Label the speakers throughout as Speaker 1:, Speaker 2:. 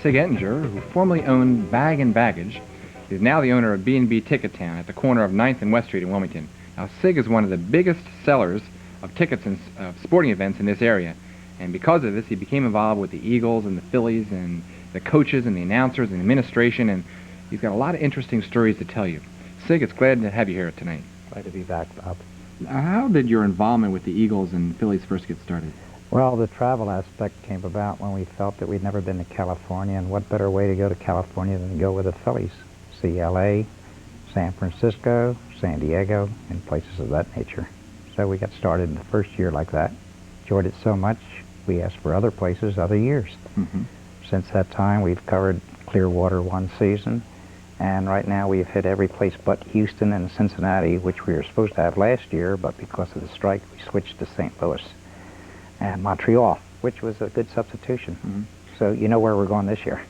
Speaker 1: Sig Ettinger, who formerly owned Bag and Baggage, is now the owner of B&B Tickettown at the corner of 9th and West Street in Wilmington. Now, Sig is one of the biggest sellers of tickets and sporting events in this area, and because of this, he became involved with the Eagles and the Phillies and the coaches and the announcers and the administration, and he's got a lot of interesting stories to tell you. Sig, it's glad to have you here tonight.
Speaker 2: Glad to be back, Bob.
Speaker 1: How did your involvement with the Eagles and Phillies first get started?
Speaker 2: Well, the travel aspect came about when we felt that we'd never been to California, and what better way to go to California than to go with the Phillies? See L.A., San Francisco, San Diego, and places of that nature. So we got started in the first year like that. Enjoyed it so much, we asked for other places other years. Since that time, we've covered Clearwater one season, and right now we've hit every place but Houston and Cincinnati, which we were supposed to have last year, but because of the strike, we switched to St. Louis and Montreal, which was a good substitution. So you know where we're going this year.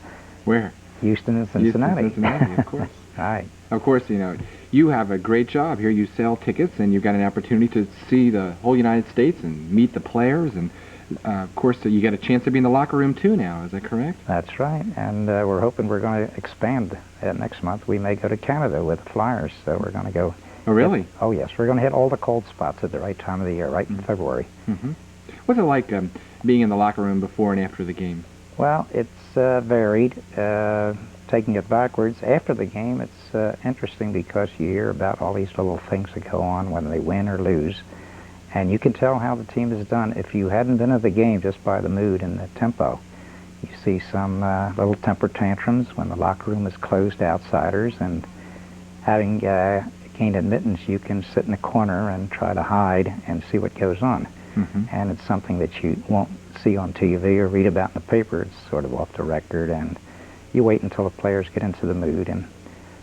Speaker 1: Where?
Speaker 2: Houston and Cincinnati.
Speaker 1: Houston and Cincinnati, of course.
Speaker 2: All right.
Speaker 1: Of course, you know, you have a great job here. You sell tickets, and you've got an opportunity to see the whole United States and meet the players, and of course, you get a chance to be in the locker room too now. Is that correct?
Speaker 2: That's right, and we're hoping we're going to expand next month. We may go to Canada with the Flyers, so we're going to go.
Speaker 1: Oh, really?
Speaker 2: Oh, yes. We're going to hit all the cold spots at the right time of the year, right in February.
Speaker 1: What's it like being in the locker room before and after the game?
Speaker 2: Well, it's varied. Taking it backwards, after the game, it's interesting because you hear about all these little things that go on when they win or lose, and you can tell how the team is done if you hadn't been at the game just by the mood and the tempo. You see some little temper tantrums when the locker room is closed to outsiders, and having gained admittance, you can sit in a corner and try to hide and see what goes on. And it's something that you won't see on TV or read about in the paper. It's sort of off the record, and you wait until the players get into the mood, and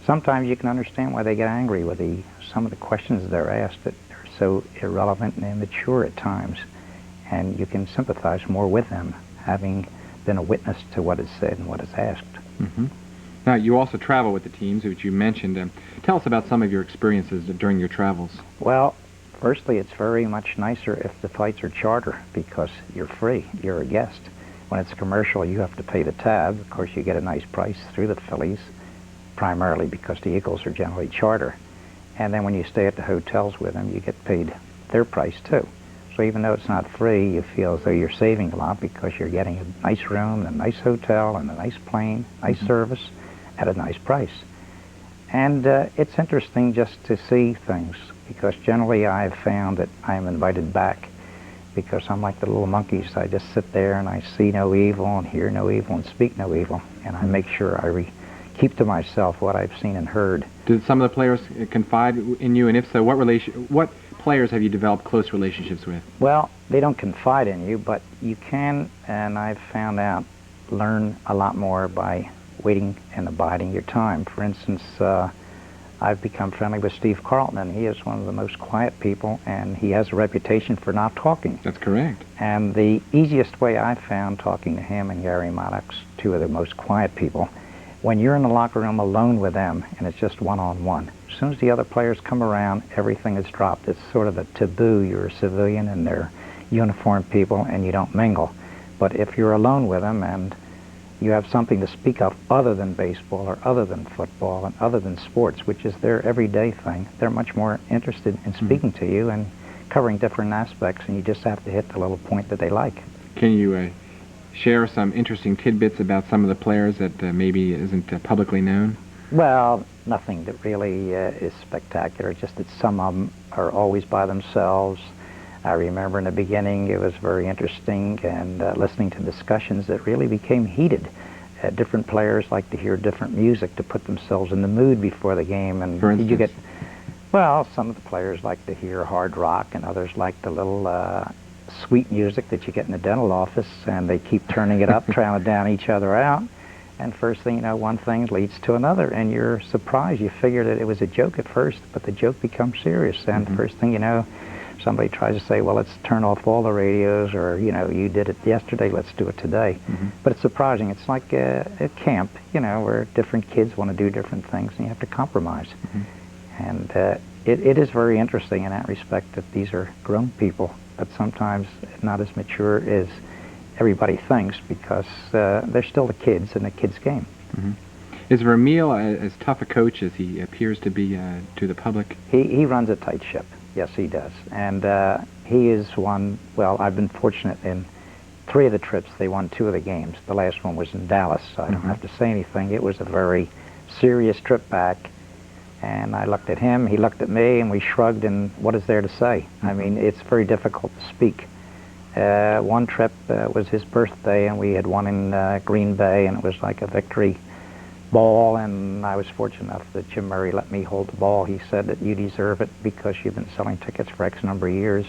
Speaker 2: sometimes you can understand why they get angry with some of the questions they're asked that are so irrelevant and immature at times, and you can sympathize more with them, having been a witness to what is said and what is asked.
Speaker 1: Now, you also travel with the teams, which you mentioned. Tell us about some of your experiences during your travels.
Speaker 2: Well, firstly, it's very much nicer if the flights are charter because you're free, you're a guest. When it's commercial, you have to pay the tab. Of course, you get a nice price through the Phillies, primarily because the Eagles are generally charter. And then when you stay at the hotels with them, you get paid their price too. So even though it's not free, you feel as though you're saving a lot because you're getting a nice room, a nice hotel, and a nice plane, nice service, at a nice price. And it's interesting just to see things, because generally I've found that I'm invited back because I'm like the little monkeys. I just sit there and I see no evil and hear no evil and speak no evil, and I make sure I keep to myself what I've seen and heard.
Speaker 1: Did some of the players confide in you, and if so, what players have you developed close relationships with? Well,
Speaker 2: they don't confide in you, but you can, and I've found out, learn a lot more by waiting and abiding your time. For instance, I've become friendly with Steve Carlton, and he is one of the most quiet people, and he has a reputation for not talking.
Speaker 1: That's correct.
Speaker 2: And the easiest way I've found talking to him and Gary Maddox, two of the most quiet people, when you're in the locker room alone with them and it's just one-on-one, as soon as the other players come around, everything is dropped. It's sort of a taboo. You're a civilian and they're uniformed people and you don't mingle. But if you're alone with them and you have something to speak of other than baseball or other than football and other than sports, which is their everyday thing, they're much more interested in speaking to you and covering different aspects, and you just have to hit the little point that they like.
Speaker 1: Can you share some interesting tidbits about some of the players that maybe isn't publicly known?
Speaker 2: Well, nothing that really is spectacular, just that some of them are always by themselves. I remember in the beginning it was very interesting, and listening to discussions that really became heated. Different players like to hear different music to put themselves in the mood before the game. And
Speaker 1: for instance?
Speaker 2: Well, some of the players like to hear hard rock, and others like the little sweet music that you get in the dental office, and they keep turning it up, trying to down each other out. And first thing you know, one thing leads to another, and you're surprised. You figure that it was a joke at first, but the joke becomes serious. And first thing you know, somebody tries to say, well, let's turn off all the radios, or, you know, you did it yesterday, let's do it today. But it's surprising. It's like a camp, you know, where different kids want to do different things, and you have to compromise. And it is very interesting in that respect that these are grown people, but sometimes not as mature as everybody thinks, because they're still the kids in the kids' game.
Speaker 1: Mm-hmm. Is Vermeil as tough a coach as he appears to be to the public?
Speaker 2: He runs a tight ship. Yes, he does. And he is one, well, I've been fortunate in 3 of the trips. They won 2 of the games. The last one was in Dallas, so I don't have to say anything. It was a very serious trip back. And I looked at him, he looked at me, and we shrugged, and what is there to say? I mean, it's very difficult to speak. One trip was his birthday, and we had won in Green Bay, and it was like a victory ball, and I was fortunate enough that Jim Murray let me hold the ball. He said that you deserve it because you've been selling tickets for X number of years.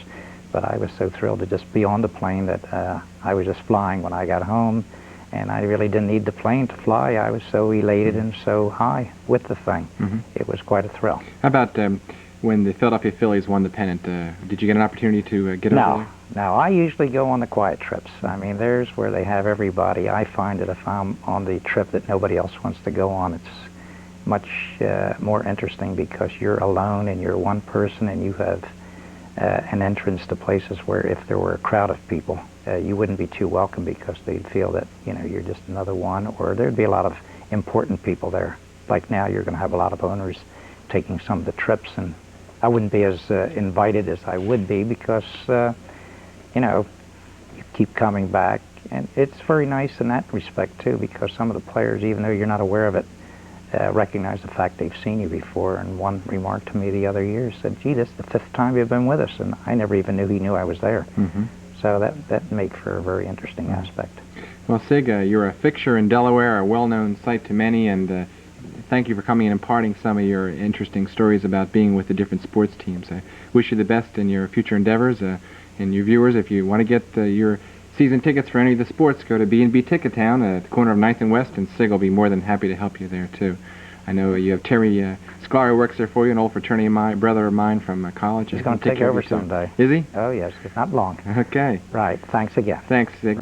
Speaker 2: But I was so thrilled to just be on the plane that I was just flying when I got home, and I really didn't need the plane to fly. I was so elated and so high with the thing. It was quite a thrill.
Speaker 1: How about when the Philadelphia Phillies won the pennant? Did you get an opportunity to get over there?
Speaker 2: No, I usually go on the quiet trips. I mean, there's where they have everybody. I find that if I'm on the trip that nobody else wants to go on, it's much more interesting because you're alone and you're one person, and you have an entrance to places where if there were a crowd of people, you wouldn't be too welcome because they'd feel that, you know, you're just another one, or there'd be a lot of important people there. Like now, you're going to have a lot of owners taking some of the trips, and I wouldn't be as invited as I would be because, you know, you keep coming back. And it's very nice in that respect, too, because some of the players, even though you're not aware of it, recognize the fact they've seen you before. And one remarked to me the other year, said, gee, this is the 5th time you've been with us, and I never even knew he knew I was there. So that made for a very interesting aspect.
Speaker 1: Well, Sig, you're a fixture in Delaware, a well-known sight to many, and thank you for coming and imparting some of your interesting stories about being with the different sports teams. I wish you the best in your future endeavors. And your viewers, if you want to get your season tickets for any of the sports, go to B&B Tickettown at the corner of 9th and West, and Sig will be more than happy to help you there, too. I know you have Terry Sklar who works there for you, an old fraternity brother of mine from college.
Speaker 2: He's going to take over someday.
Speaker 1: Is he?
Speaker 2: Oh, yes. It's not long.
Speaker 1: Okay.
Speaker 2: Right. Thanks again.
Speaker 1: Thanks, Sig.